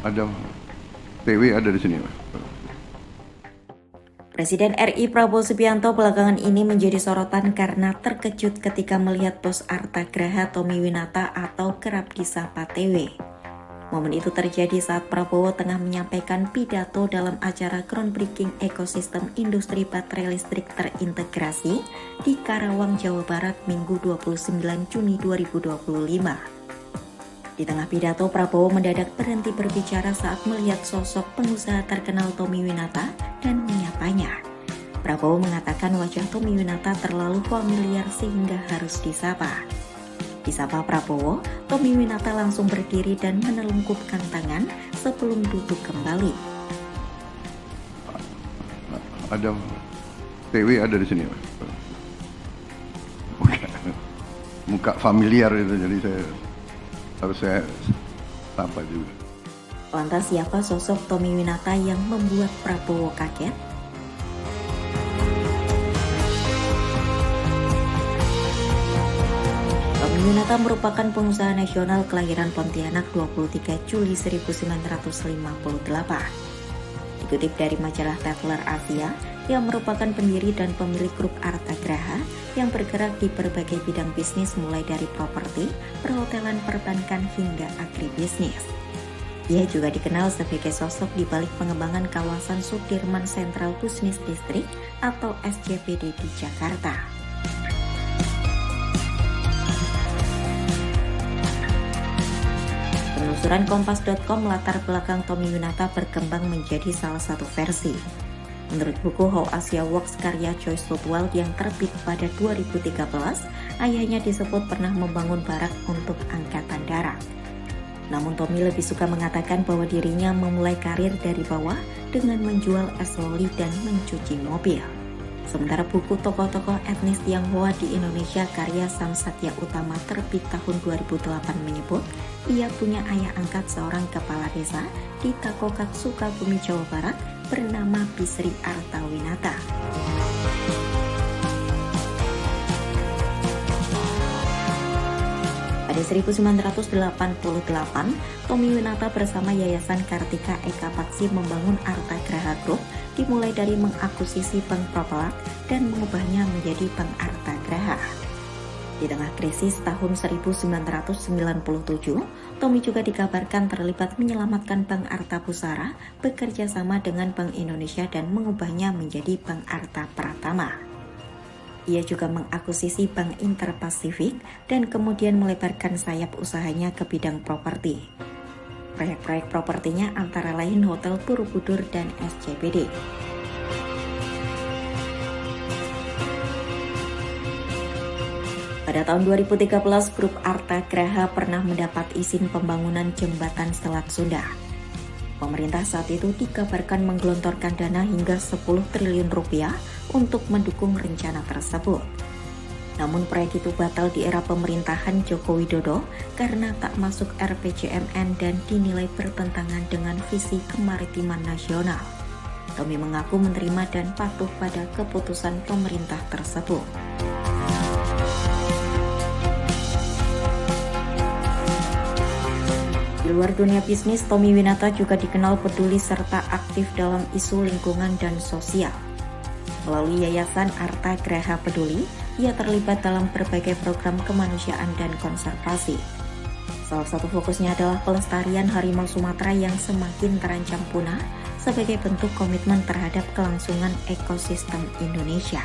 Ada TW ada di sini, Pak. Presiden RI Prabowo Subianto belakangan ini menjadi sorotan karena terkejut ketika melihat bos Arta Graha Tommy Winata atau kerap disapa TW. Momen itu terjadi saat Prabowo tengah menyampaikan pidato dalam acara groundbreaking ekosistem industri baterai listrik terintegrasi di Karawang, Jawa Barat, Minggu 29 Juni 2025. Di tengah pidato, Prabowo mendadak berhenti berbicara saat melihat sosok pengusaha terkenal Tommy Winata dan menyapanya. Prabowo mengatakan wajah Tommy Winata terlalu familiar sehingga harus disapa. Disapa Prabowo, Tommy Winata langsung berdiri dan menelungkupkan tangan sebelum duduk kembali. Ada TW ada di sini, Pak. Muka familiar itu, jadi saya sapa juga. Lantas siapa sosok Tommy Winata yang membuat Prabowo kaget? Tommy Winata merupakan pengusaha nasional kelahiran Pontianak 23 Juli 1958. Dikutip dari majalah Tatler Asia, yang merupakan pendiri dan pemilik grup Arta Graha yang bergerak di berbagai bidang bisnis mulai dari properti, perhotelan, perbankan hingga agribisnis. Ia juga dikenal sebagai sosok di balik pengembangan kawasan Sudirman Central Business District atau SCBD di Jakarta. Penelusuran Kompas.com latar belakang Tommy Winata berkembang menjadi salah satu versi. Menurut buku How Asia Works karya Joyce Lutwell yang terbit pada 2013, ayahnya disebut pernah membangun barak untuk angkatan darat. Namun Tommy lebih suka mengatakan bahwa dirinya memulai karir dari bawah dengan menjual es loli dan mencuci mobil. Sementara buku tokoh-tokoh etnis Tionghoa di Indonesia karya Sam Satya Utama terbit tahun 2008 menyebut ia punya ayah angkat seorang kepala desa di Takokak, Sukabumi, Jawa Barat bernama Bisri Arta Winata. Pada 1988, Tommy Winata bersama Yayasan Kartika Eka Paksi membangun Arta Graha Group, dimulai dari mengakuisisi Bank Propelat dan mengubahnya menjadi Bank Arta Graha. Di tengah krisis tahun 1997, Tommy juga dikabarkan terlibat menyelamatkan Bank Arta Pusara bekerja sama dengan Bank Indonesia dan mengubahnya menjadi Bank Arta Pratama. Ia juga mengakuisisi Bank Interpasifik dan kemudian melebarkan sayap usahanya ke bidang properti. Proyek-proyek propertinya antara lain Hotel Borobudur dan SCBD. Pada tahun 2013, grup Arta Graha pernah mendapat izin pembangunan jembatan Selat Sunda. Pemerintah saat itu dikabarkan menggelontorkan dana hingga 10 triliun rupiah untuk mendukung rencana tersebut. Namun proyek itu batal di era pemerintahan Joko Widodo karena tak masuk RPJMN dan dinilai bertentangan dengan visi kemaritiman nasional. Tommy mengaku menerima dan patuh pada keputusan pemerintah tersebut. Di luar dunia bisnis, Tommy Winata juga dikenal peduli serta aktif dalam isu lingkungan dan sosial. Melalui Yayasan Arta Graha Peduli, ia terlibat dalam berbagai program kemanusiaan dan konservasi. Salah satu fokusnya adalah pelestarian harimau Sumatera yang semakin terancam punah sebagai bentuk komitmen terhadap kelangsungan ekosistem Indonesia.